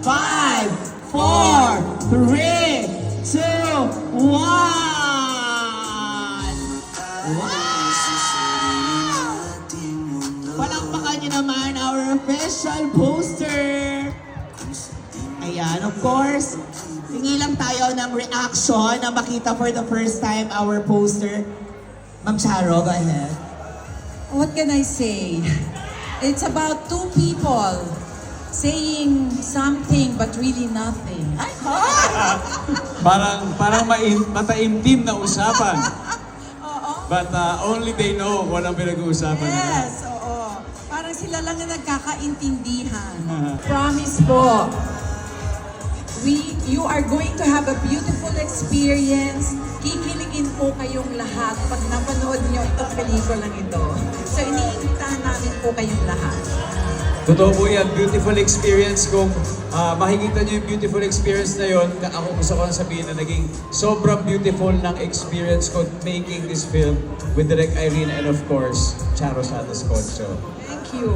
5, 4, 3, 2, 1. Wow! Palakpakan niyo naman our official poster. Ayan, of course, hingi lang tayo ng reaction na makita for the first time our poster. Ma'am Charo, go ahead. What can I say? It's about two people saying something but really nothing. Ay, Parang mataimtim na usapan. oo. But only they know kung anong pinag-uusapan nila. Yes, oo. Parang sila lang na nagkakaintindihan. Promise po. You are going to have a beautiful experience. Kikiligin po kayong lahat pag napanood niyo itong pelikulang ito. So iniimbitahan namin po kayong lahat. Totoo po yan, beautiful experience. Kung makikita nyo yung beautiful experience na yun, ako gusto ko lang sabihin na naging sobrang beautiful ng experience ko making this film with Direk Irene and of course, Charo Santos Concho. Thank you.